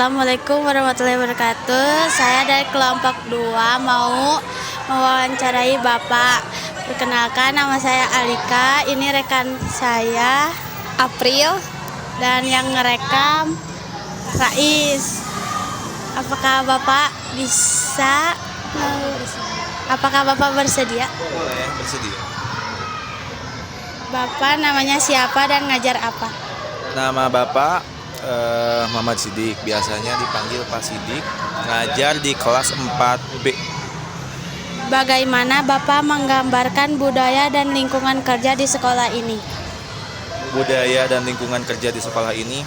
Assalamualaikum warahmatullahi wabarakatuh. Saya dari kelompok 2 mau mewawancarai Bapak. Perkenalkan, nama saya Alika. Ini rekan saya April dan yang ngerekam Rais. Apakah Bapak bisa? Apakah Bapak bersedia? Boleh, bersedia. Bapak namanya siapa dan ngajar apa? Nama Bapak Muhammad Sidik, biasanya dipanggil Pak Sidik, ngajar di kelas 4B. Bagaimana Bapak menggambarkan budaya dan lingkungan kerja di sekolah ini? Budaya dan lingkungan kerja di sekolah ini,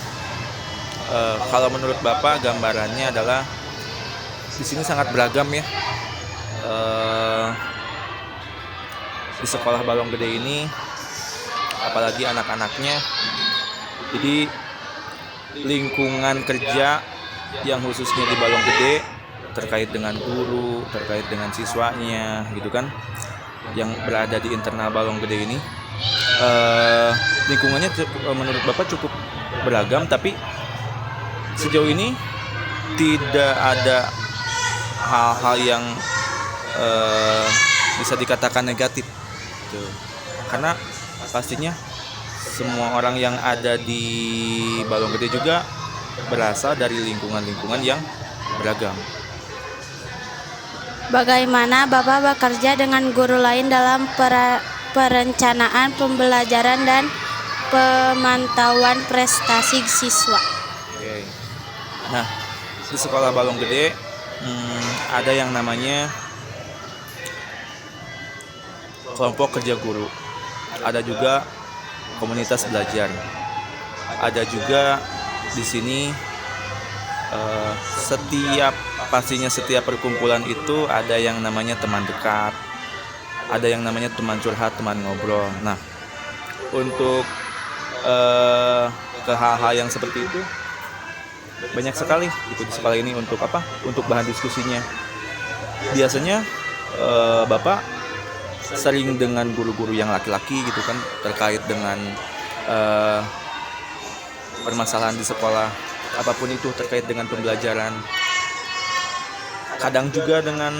kalau menurut Bapak gambarannya adalah di sini sangat beragam ya. Di sekolah Balong Gede ini, apalagi anak-anaknya, jadi lingkungan kerja yang khususnya di Balong Gede terkait dengan guru, terkait dengan siswanya gitu kan, yang berada di internal Balong Gede ini, lingkungannya menurut Bapak cukup beragam, tapi sejauh ini tidak ada hal-hal yang bisa dikatakan negatif gitu. Karena pastinya semua orang yang ada di Balong Gede juga berasal dari lingkungan-lingkungan yang beragam. Bagaimana Bapak bekerja dengan guru lain dalam perencanaan pembelajaran dan pemantauan prestasi siswa? Oke. Nah, di sekolah Balong Gede ada yang namanya kelompok kerja guru. Ada juga komunitas belajar. Ada juga di sini setiap perkumpulan itu ada yang namanya teman dekat, ada yang namanya teman curhat, teman ngobrol. Nah, untuk ke hal-hal yang seperti itu banyak sekali gitu di sekolah ini. Untuk apa? Untuk bahan diskusinya. Biasanya Bapak sering dengan guru-guru yang laki-laki gitu kan, terkait dengan permasalahan di sekolah, apapun itu terkait dengan pembelajaran. Kadang juga dengan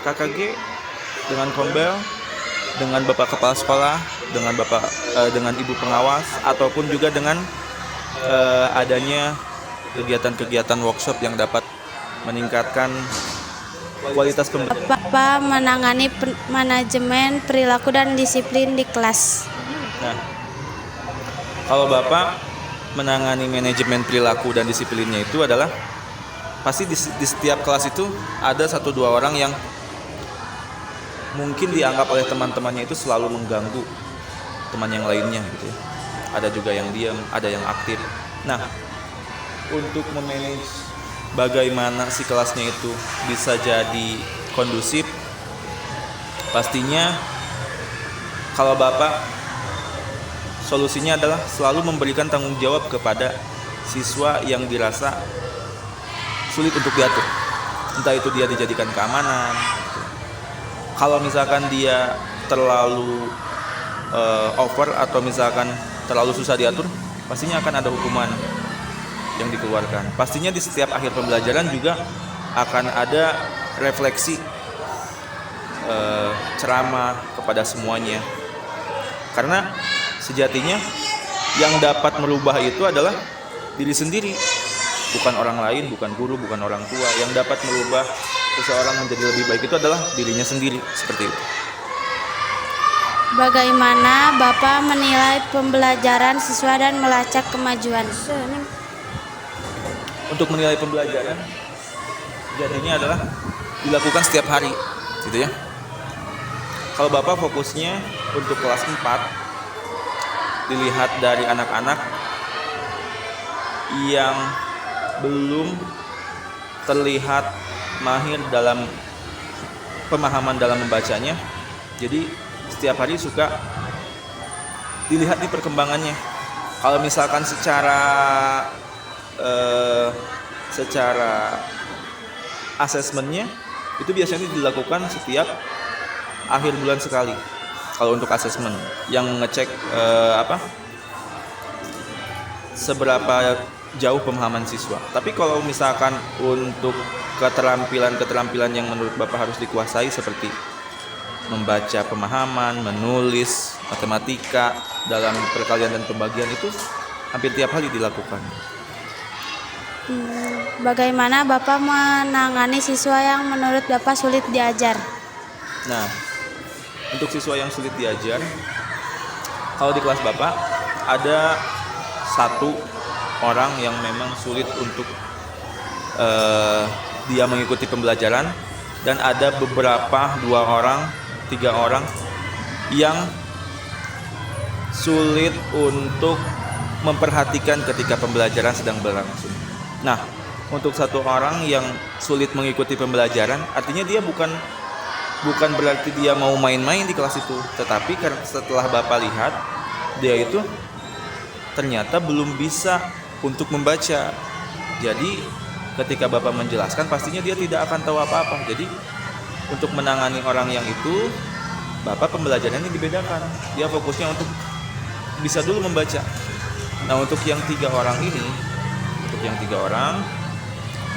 KKG, dengan kombel, dengan bapak kepala sekolah, dengan ibu pengawas, ataupun juga dengan adanya kegiatan-kegiatan workshop yang dapat meningkatkan kualitas pembelajaran. Bapak menangani manajemen perilaku dan disiplin di kelas. Nah, kalau Bapak menangani manajemen perilaku dan disiplinnya itu adalah pasti di setiap kelas itu ada 1-2 orang yang mungkin dianggap oleh teman-temannya itu selalu mengganggu teman yang lainnya gitu ya. Ada juga yang diam, ada yang aktif. Nah, untuk memanage bagaimana si kelasnya itu bisa jadi kondusif, pastinya kalau Bapak solusinya adalah selalu memberikan tanggung jawab kepada siswa yang dirasa sulit untuk diatur. Entah itu dia dijadikan keamanan. Kalau misalkan dia terlalu over atau misalkan terlalu susah diatur, pastinya akan ada hukuman yang dikeluarkan. Pastinya di setiap akhir pembelajaran juga akan ada refleksi ceramah kepada semuanya. Karena sejatinya yang dapat merubah itu adalah diri sendiri, bukan orang lain, bukan guru, bukan orang tua. Yang dapat merubah seseorang menjadi lebih baik itu adalah dirinya sendiri, seperti itu. Bagaimana Bapak menilai pembelajaran siswa dan melacak kemajuan? Untuk menilai pembelajaran, jadinya adalah dilakukan setiap hari, gitu ya. Kalau Bapak fokusnya untuk kelas 4, dilihat dari anak-anak yang belum terlihat mahir dalam pemahaman dalam membacanya. Jadi setiap hari suka dilihat nih perkembangannya. Kalau misalkan secara asesmennya itu biasanya dilakukan setiap akhir bulan sekali. Kalau untuk asesmen yang ngecek seberapa jauh pemahaman siswa. Tapi kalau misalkan untuk keterampilan yang menurut Bapak harus dikuasai seperti membaca pemahaman, menulis, matematika dalam perkalian dan pembagian itu hampir tiap hari dilakukan. Bagaimana Bapak menangani siswa yang menurut Bapak sulit diajar? Nah, untuk siswa yang sulit diajar, kalau di kelas Bapak ada satu orang yang memang sulit untuk dia mengikuti pembelajaran, dan ada beberapa 2 orang, 3 orang yang sulit untuk memperhatikan ketika pembelajaran sedang berlangsung. Nah, untuk satu orang yang sulit mengikuti pembelajaran, artinya dia bukan berarti dia mau main-main di kelas itu, tetapi karena setelah Bapak lihat dia itu ternyata belum bisa untuk membaca. Jadi ketika Bapak menjelaskan pastinya dia tidak akan tahu apa-apa. Jadi untuk menangani orang yang itu, Bapak pembelajarannya dibedakan. Dia fokusnya untuk bisa dulu membaca. Nah, untuk yang 3 orang ini,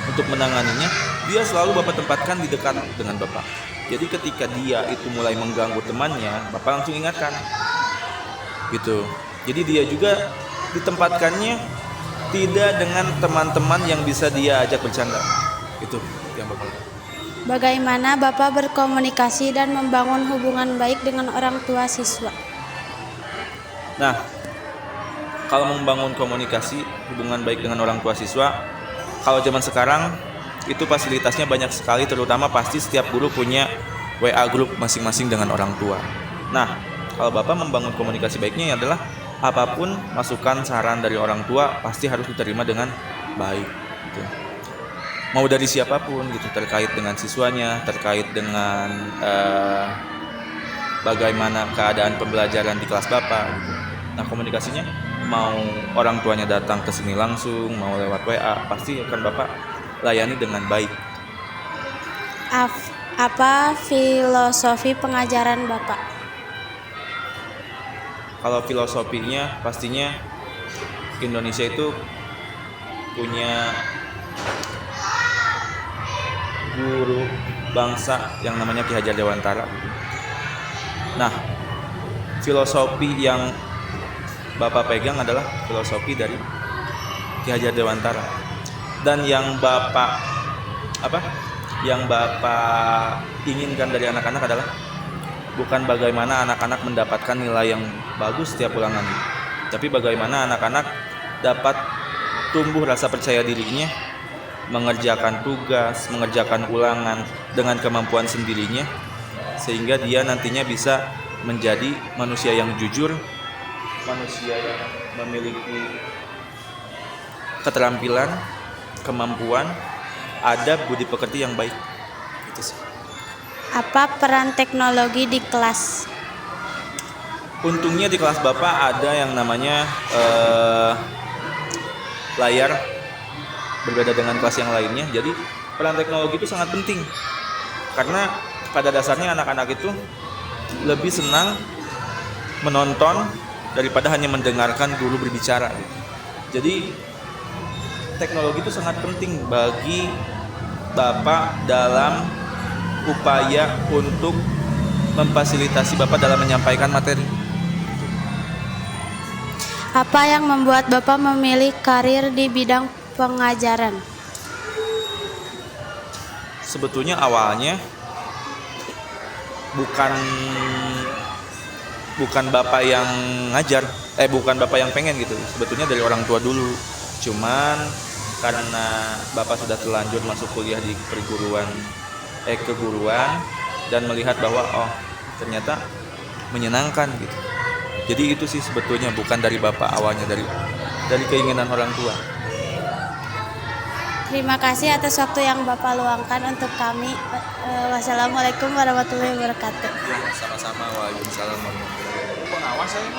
untuk menanganinya, dia selalu Bapak tempatkan di dekat dengan Bapak. Jadi ketika dia itu mulai mengganggu temannya, Bapak langsung ingatkan. Gitu. Jadi dia juga ditempatkannya tidak dengan teman-teman yang bisa dia ajak bercanda. Itu yang Bapak lakukan. Bagaimana Bapak berkomunikasi dan membangun hubungan baik dengan orang tua siswa? Nah, kalau membangun komunikasi, hubungan baik dengan orang tua siswa, kalau zaman sekarang itu fasilitasnya banyak sekali, terutama pasti setiap guru punya WA grup masing-masing dengan orang tua. Nah, kalau Bapak membangun komunikasi baiknya adalah apapun masukan saran dari orang tua pasti harus diterima dengan baik gitu. Mau dari siapapun gitu, terkait dengan siswanya, terkait dengan bagaimana keadaan pembelajaran di kelas Bapak gitu. Nah, komunikasinya mau orang tuanya datang ke sini langsung, mau lewat WA, pasti akan Bapak layani dengan baik. Apa filosofi pengajaran Bapak? Kalau filosofinya pastinya Indonesia itu punya guru bangsa yang namanya Ki Hajar Dewantara. Nah, filosofi yang Bapak pegang adalah filosofi dari Ki Hajar Dewantara. Dan yang Bapak inginkan dari anak-anak adalah bukan bagaimana anak-anak mendapatkan nilai yang bagus setiap ulangan, tapi bagaimana anak-anak dapat tumbuh rasa percaya dirinya, mengerjakan tugas, mengerjakan ulangan dengan kemampuan sendirinya, sehingga dia nantinya bisa menjadi manusia yang jujur, manusia yang memiliki keterampilan, kemampuan, adab, budi pekerti yang baik. Itu sih. Apa peran teknologi di kelas? Untungnya di kelas Bapak ada yang namanya layar, berbeda dengan kelas yang lainnya. Jadi peran teknologi itu sangat penting, karena pada dasarnya anak-anak itu lebih senang menonton daripada hanya mendengarkan guru berbicara. Jadi teknologi itu sangat penting bagi Bapak dalam upaya untuk memfasilitasi Bapak dalam menyampaikan materi. Apa yang membuat Bapak memilih karir di bidang pengajaran? Sebetulnya awalnya bukan Bapak yang ngajar, bukan Bapak yang pengen gitu. Sebetulnya dari orang tua dulu. Cuman karena Bapak sudah terlanjur masuk kuliah di keguruan dan melihat bahwa ternyata menyenangkan gitu. Jadi itu sih sebetulnya bukan dari Bapak awalnya, dari keinginan orang tua. Terima kasih atas waktu yang Bapak luangkan untuk kami. Wassalamualaikum warahmatullahi wabarakatuh. Ya, sama-sama. Waalaikumsalam warahmatullahi wabarakatuh. Pengawas saya.